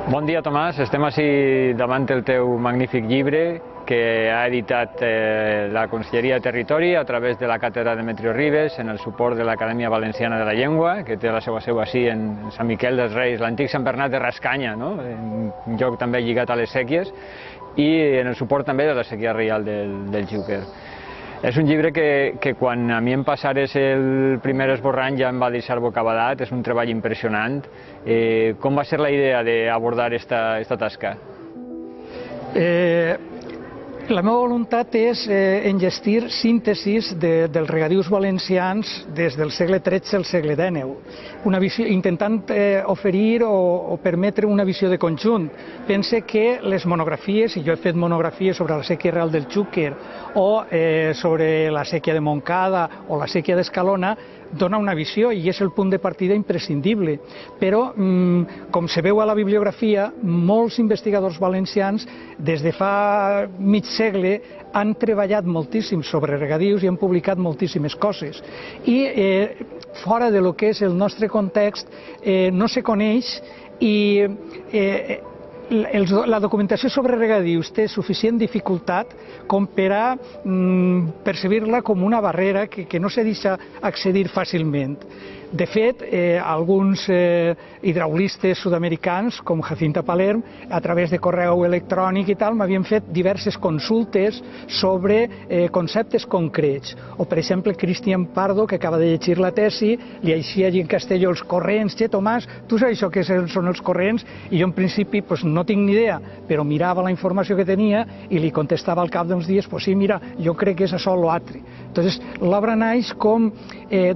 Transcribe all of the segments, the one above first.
Bon dia, Tomàs. Estem així davant del teu magnífic llibre que ha editat la Conselleria de Territori a través de la Càtedra Demetrio Ribes en el suport de l'Acadèmia Valenciana de la Llengua, que té la seva seu així en Sant Miquel dels Reis, l'antic Sant Bernat de Rascanya, no? Un lloc també lligat a les séquies, i en el suport també de la séquia reial del Xúquer. És un llibre que quan a mi em passares el primer esborrany ja em va deixar bocabadat, és un treball impressionant. Com va ser la idea d'abordar esta tasca? La meva voluntat és enllestir síntesis dels regadius valencians des del segle XIII al segle XIX, intentant oferir o permetre una visió de conjunt. Pense que les monografies, i jo he fet monografies sobre la séquia real del Xúquer o sobre la séquia de Montcada o la séquia d'Escalona, dona una visió i és el punt de partida imprescindible. Però, com se veu a la bibliografia, molts investigadors valencians des de fa mig segle han treballat moltíssim sobre regadius i han publicat moltíssimes coses. I fora de lo que és el nostre context no se coneix i la documentació sobre regadius té suficient dificultat com per a percebir-la com una barrera que no se deixa accedir fàcilment. De fet, alguns hidraulistes sud-americans, com Jacinta Palerm, a través de correu electrònic i tal, m'havien fet diverses consultes sobre conceptes concrets. O, per exemple, Cristian Pardo, que acaba de llegir la tesi, li eixia allí en Castelló els corrents. Che, Tomàs, tu saps això que són els corrents? I jo, en principi, no tinc ni idea, però mirava la informació que tenia i li contestava al cap d'uns dies, sí, mira, jo crec que és això o l'altre. Entonces, l'obra naix com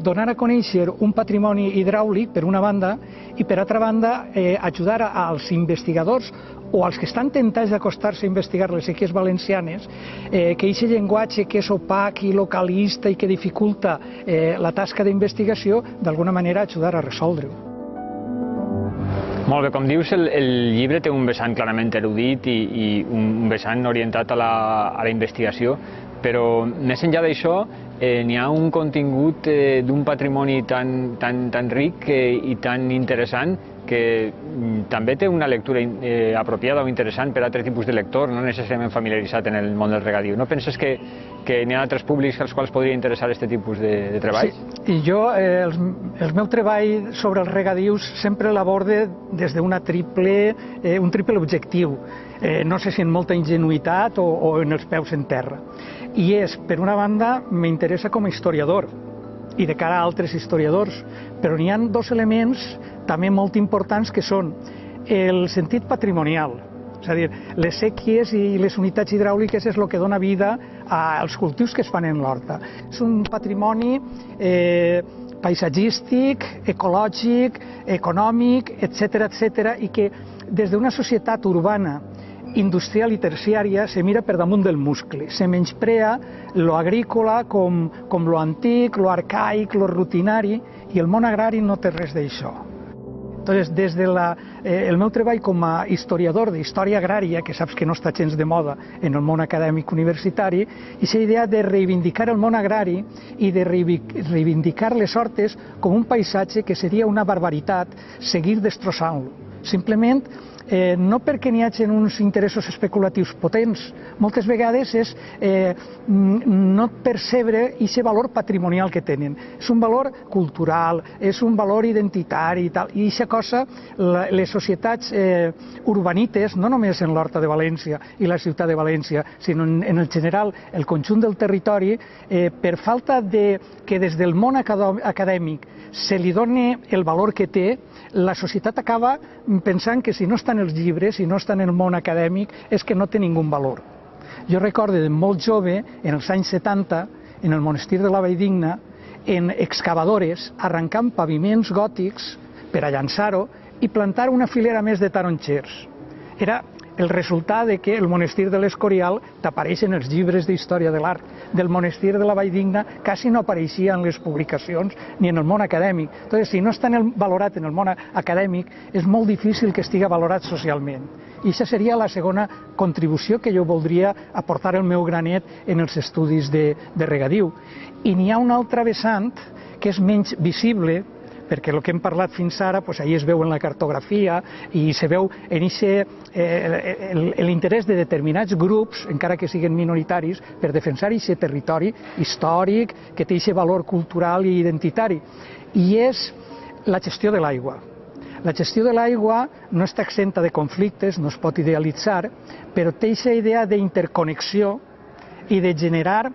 donar a conèixer un patrimoni hidràulic, per una banda, i per altra banda, ajudar als investigadors o als que estan tentats d'acostar-se a investigar les séquies valencianes, que aquest llenguatge que és opac i localista i que dificulta la tasca d'investigació, d'alguna manera ajudar a resoldre-ho. Molt bé, com dius, el llibre té un vessant clarament erudit i un vessant orientat a la investigació, però més enllà d'això n'hi ha un contingut d'un patrimoni tan ric i tan interessant que també té una lectura apropiada o interessant per a altre tipus de lector, no necessàriament familiaritzat en el món del regadiu. No penses que n'hi ha altres públics als quals podria interessar aquest tipus de treball? Sí, i jo el meu treball sobre els regadius sempre l'aborde des d'un triple objectiu. No sé si en molta ingenuïtat o en els peus en terra. I és, per una banda, m'interessa com a historiador i de cara a altres historiadors, però n'hi ha dos elements també molt importants que són el sentit patrimonial, és a dir, les séquies i les unitats hidràuliques és el que dona vida als cultius que es fan en l'horta. És un patrimoni paisatgístic, ecològic, econòmic, etc., i que des d'una societat urbana industrial i terciària se mira per damunt del muscle, se menysprea lo agrícola com lo antic, lo arcaic, lo rutinari, i el món agrari no té res d'això. Entonces, des del meu treball com a historiador d'història agrària, que saps que no està gens de moda en el món acadèmic universitari, i la idea de reivindicar el món agrari i de reivindicar les hortes com un paisatge que seria una barbaritat seguir destrossant-lo. Simplement, no perquè n'hi hagi uns interessos especulatius potents, moltes vegades és no percebre aquest valor patrimonial que tenen. És un valor cultural, és un valor identitari i tal, i aquesta cosa les societats urbanites, no només en l'Horta de València i la ciutat de València, sinó en el general el conjunt del territori, per falta que des del món acadèmic se li doni el valor que té, la societat acaba pensant que si no està en els llibres, si no està en el món acadèmic, és que no té ningú valor. Jo recordo de molt jove, en els anys 70, en el monestir de la Valldigna, en excavadores, arrencant paviments gòtics per a llançar-ho i plantar una filera més de taronxers. Era el resultat de que el monestir de l'Escorial t'apareix en els llibres d'història de l'art. Del monestir de la Valldigna quasi no apareixia en les publicacions ni en el món acadèmic. Entonces, si no està valorat en el món acadèmic, és molt difícil que estigui valorat socialment. I aquesta seria la segona contribució que jo voldria aportar el meu granet en els estudis de regadiu. I n'hi ha un altre vessant que és menys visible, perquè el que hem parlat fins ara, ahir es veu en la cartografia i se veu en l'interès de determinats grups, encara que siguin minoritaris, per defensar aquest territori històric que té aquest valor cultural i identitari. I és la gestió de l'aigua. La gestió de l'aigua no està exenta de conflictes, no es pot idealitzar, però té aquesta idea d'interconnexió i de generar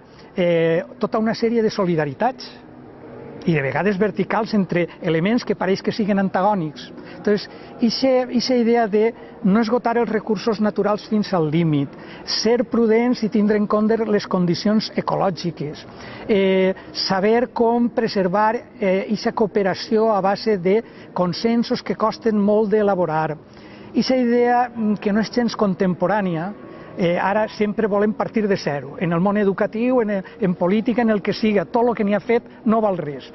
tota una sèrie de solidaritats i de vegades verticals entre elements que pareix que siguin antagònics. Entonces, aquesta idea de no esgotar els recursos naturals fins al límit, ser prudents i tindre en compte les condicions ecològiques, saber com preservar aquesta cooperació a base de consensos que costen molt d'elaborar. Aquesta idea que no és gens contemporània, ara sempre volem partir de zero. En el món educatiu, en política, en el que siga, tot el que n'hi ha fet no val res.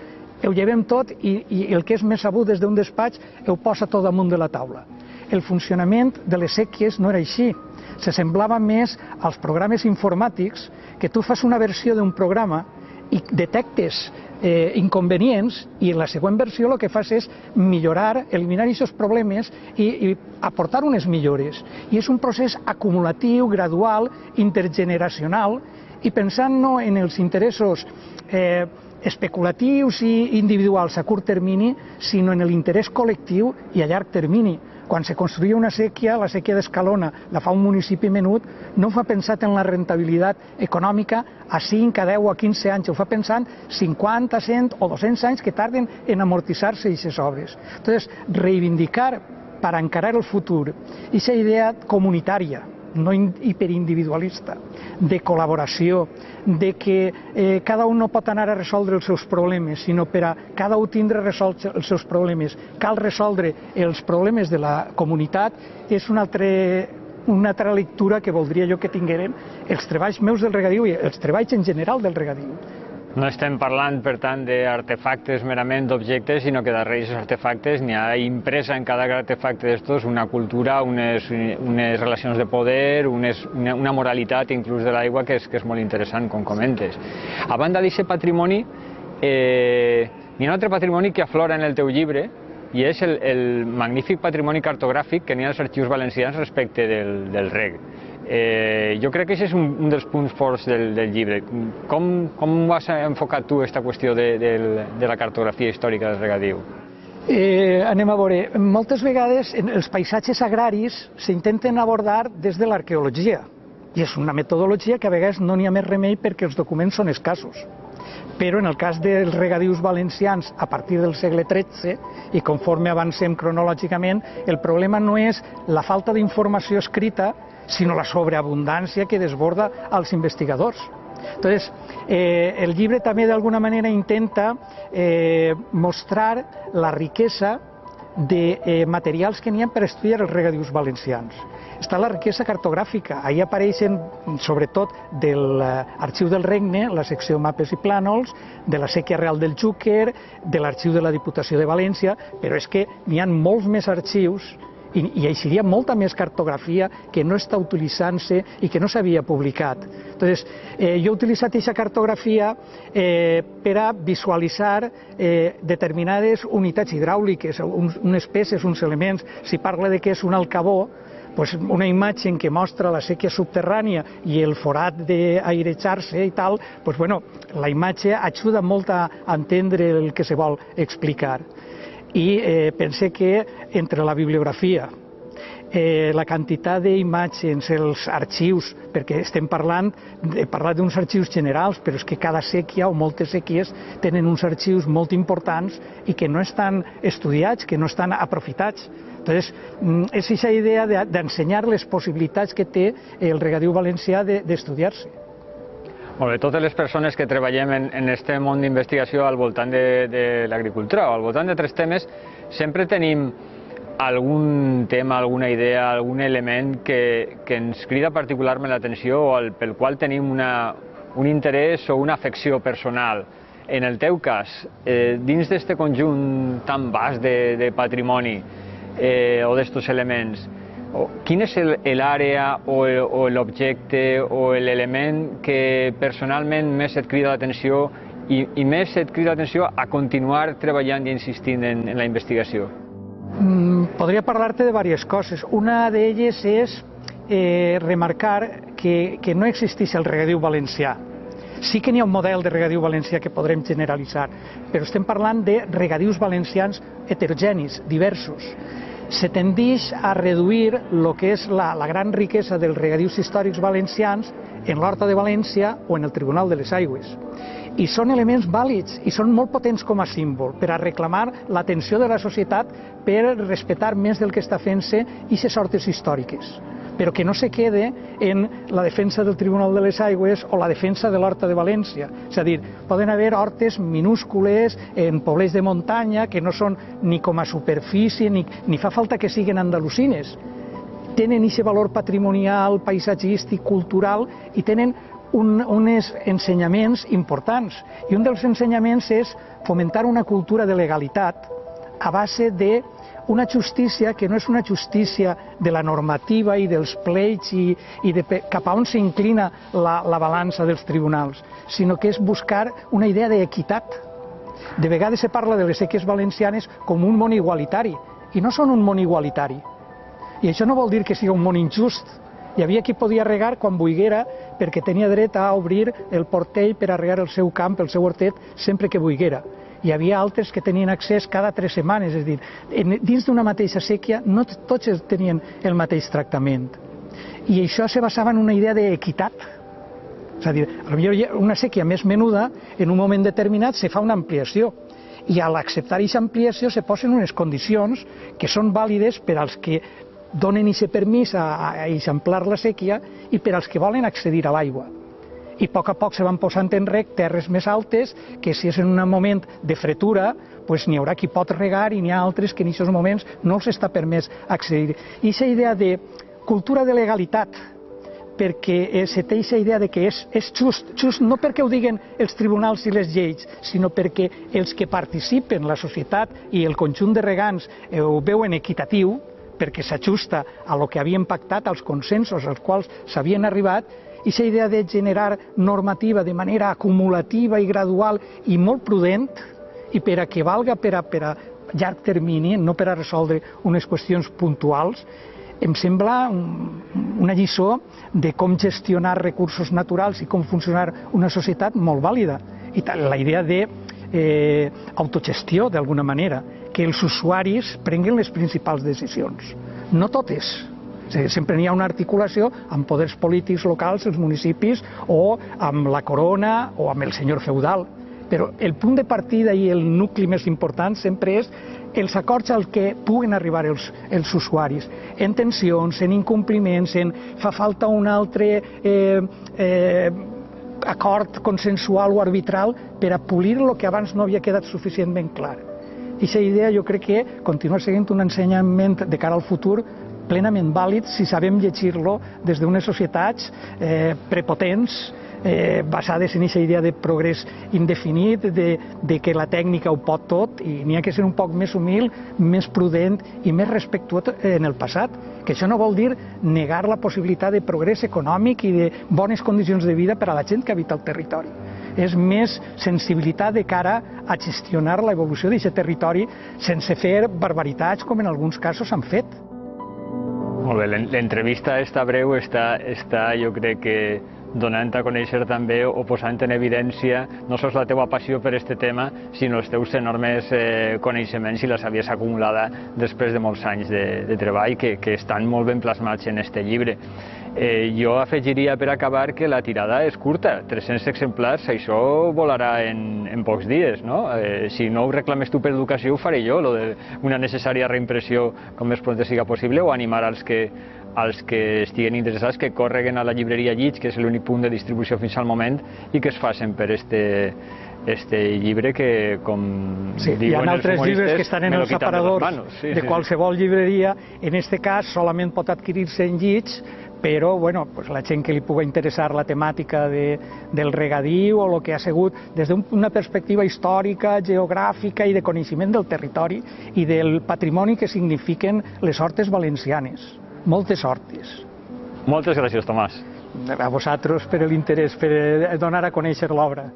Ho llevem tot i el que és més sabut des d'un despatx ho posa tot damunt de la taula. El funcionament de les séquies no era així. S'assemblava més als programes informàtics, que tu fas una versió d'un programa i detectes inconvenients i en la següent versió el que fas és millorar, eliminar aquests problemes i aportar unes millores. I és un procés acumulatiu, gradual, intergeneracional i pensant no en els interessos especulatius i individuals a curt termini, sinó en l'interès col·lectiu i a llarg termini. Quan se construïa una séquia, la séquia d'Escalona la fa un municipi menut, no fa pensat en la rentabilitat econòmica a 5, a 10 o a 15 anys, ho fa pensant 50, 100 o 200 anys que tarden en amortitzar-se aquestes obres. Entonces, reivindicar per encarar el futur aquesta idea comunitària, no hiperindividualista, de col·laboració, de que cada un no pot anar a resoldre els seus problemes, sinó per a cada un tindre resolts els seus problemes. Cal resoldre els problemes de la comunitat, és una altra lectura que voldria jo que tinguérem els treballs meus del regadiu i els treballs en general del regadiu. No estem parlant, per tant, d'artefactes merament d'objectes, sinó que darrere d'aquests artefactes n'hi ha impresa en cada artefacte d'estos una cultura, unes relacions de poder, una moralitat inclús de l'aigua que és molt interessant, com comentes. A banda d'aquest patrimoni, n'hi ha un altre patrimoni que aflora en el teu llibre i és el magnífic patrimoni cartogràfic que n'hi ha als arxius valencians respecte del reg. Jo crec que aquest és un dels punts forts del llibre. Com has enfocat tu aquesta qüestió de la cartografia històrica del regadiu? Anem a veure, moltes vegades els paisatges agraris s'intenten abordar des de l'arqueologia i és una metodologia que a vegades no n'hi ha més remei perquè els documents són escassos. Però en el cas dels regadius valencians a partir del segle XIII i conforme avancem cronològicament, el problema no és la falta d'informació escrita, sinó la sobreabundància que desborda als investigadors. Entonces, el llibre també d'alguna manera intenta mostrar la riquesa de materials que n'hi ha per estudiar els regadius valencians. Està la riquesa cartogràfica, ahí apareixen sobretot de l'Arxiu del Regne, la secció Mapes i Plànols, de la Sèquia Real del Xúquer, de l'Arxiu de la Diputació de València, però és que n'hi ha molts més arxius i hi seria molta més cartografia que no està utilitzant-se i que no s'havia publicat. Entonces, jo he utilitzat aquesta cartografia per a visualitzar determinades unitats hidràuliques, unes peces, uns elements. Si parla de què és un alcabó, una imatge en què mostra la séquia subterrània i el forat d'airejar-se i tal, la imatge ajuda molt a entendre el que se vol explicar. I pense que entre la bibliografia, la quantitat d'imatges, els arxius, perquè estem parlant d'uns arxius generals, però és que cada sèquia o moltes sèquies tenen uns arxius molt importants i que no estan estudiats, que no estan aprofitats. Entonces, és aquesta idea d'ensenyar les possibilitats que té el regadiu valencià d'estudiar-se. Molt bé, totes les persones que treballem en aquest món d'investigació al voltant de l'agricultura o al voltant d'altres temes, sempre tenim algun tema, alguna idea, algun element que ens crida particularment l'atenció o pel qual tenim un interès o una afecció personal. En el teu cas, dins d'aquest conjunt tan vast de patrimoni o d'estos elements, quin és l'àrea o l'objecte o l'element que personalment més et crida l'atenció i més et crida l'atenció a continuar treballant i insistint en la investigació? Podria parlar-te de diverses coses. Una d'elles és remarcar que no existeix el regadiu valencià. Sí que n'hi ha un model de regadiu valencià que podrem generalitzar, però estem parlant de regadius valencians heterogenis, diversos. Se tendeix a reduir el que és la gran riquesa dels regadius històrics valencians en l'Horta de València o en el Tribunal de les Aigües. I són elements vàlids i són molt potents com a símbol per a reclamar l'atenció de la societat per respectar més del que està fent-se aquestes hortes històriques, però que no se quede en la defensa del Tribunal de les Aigües o la defensa de l'Horta de València. És a dir, poden haver hortes minúscules en poblets de muntanya que no són ni com a superfície ni fa falta que siguin andalusines. Tenen aquest valor patrimonial, paisatgístic, cultural i tenen uns ensenyaments importants. I un dels ensenyaments és fomentar una cultura de legalitat a base de una justícia que no és una justícia de la normativa i dels pleits i de cap a on s'inclina la balança dels tribunals, sinó que és buscar una idea d'equitat. De vegades se parla de les séquies valencianes com un món igualitari, i no són un món igualitari. I això no vol dir que sigui un món injust. Hi havia qui podia regar quan volguera perquè tenia dret a obrir el portell per a regar el seu camp, el seu hortet, sempre que volguera. Hi havia altres que tenien accés cada 3 setmanes, és a dir, dins d'una mateixa séquia no tots tenien el mateix tractament. I això se basava en una idea d'equitat. És a dir, potser una séquia més menuda, en un moment determinat se fa una ampliació, i a l'acceptar aquesta ampliació se posen unes condicions que són vàlides per als que donen aquest permís a eixamplar la séquia i per als que volen accedir a l'aigua. I a poc se van posant en reg terres més altes que si és en un moment de fretura n'hi haurà qui pot regar i n'hi ha altres que en aquests moments no els està permès accedir. I aquesta idea de cultura de legalitat, perquè se té aquesta idea de que és just no perquè ho diguen els tribunals i les lleis, sinó perquè els que participen, la societat i el conjunt de regants ho veuen equitatiu, perquè s'ajusta a lo que havien pactat, als consensos als quals s'havien arribat, i aquesta idea de generar normativa de manera acumulativa i gradual i molt prudent, i per a que valga per a llarg termini, no per a resoldre unes qüestions puntuals, em sembla una lliçó de com gestionar recursos naturals i com funcionar una societat molt vàlida. I la idea d'autogestió, d'alguna manera, que els usuaris prenguin les principals decisions. No totes. Sempre n'hi ha una articulació amb poders polítics locals, els municipis, o amb la corona o amb el senyor feudal. Però el punt de partida i el nucli més important sempre és els acords al que puguen arribar els usuaris, en tensions, en incompliments, en fa falta un altre acord consensual o arbitral per a polir el que abans no havia quedat suficientment clar. I aquesta idea jo crec que continua seguint un ensenyament de cara al futur plenament vàlid si sabem llegir-lo des d'unes societats prepotents, basades en aquesta idea de progrés indefinit, de que la tècnica ho pot tot, i n'hi ha que ser un poc més humil, més prudent i més respectuós en el passat, que això no vol dir negar la possibilitat de progrés econòmic i de bones condicions de vida per a la gent que habita el territori. És més sensibilitat de cara a gestionar l'evolució d'aquest territori sense fer barbaritats com en alguns casos s'han fet. Molt bé, l'entrevista esta breu està jo crec que donant a conèixer també o posant en evidència no sols la teva passió per aquest tema, sinó els teus enormes coneixements i la saviesa acumulada després de molts anys de treball que estan molt ben plasmats en aquest llibre. Jo afegiria per acabar que la tirada és curta, 300 exemplars, això volarà en pocs dies, no? Si no ho reclames tu per educació, ho faré jo, una necessària reimpressió com més pront siga possible, o animar als que estiguen interessats que correguen a la llibreria Llits, que és l'únic punt de distribució fins al moment, i que es facin per este llibre que, com diuen els humoristes, hi ha altres llibres que estan en els aparadors de qualsevol llibreria. En aquest cas solament pot adquirir-se en Llits, però la gent que li pugui interessar la temàtica del regadiu o el que ha sigut des d'una perspectiva històrica, geogràfica i de coneixement del territori i del patrimoni que signifiquen les hortes valencianes. Moltes hortes. Moltes gràcies, Tomàs. A vosaltres per l'interès, per donar a conèixer l'obra.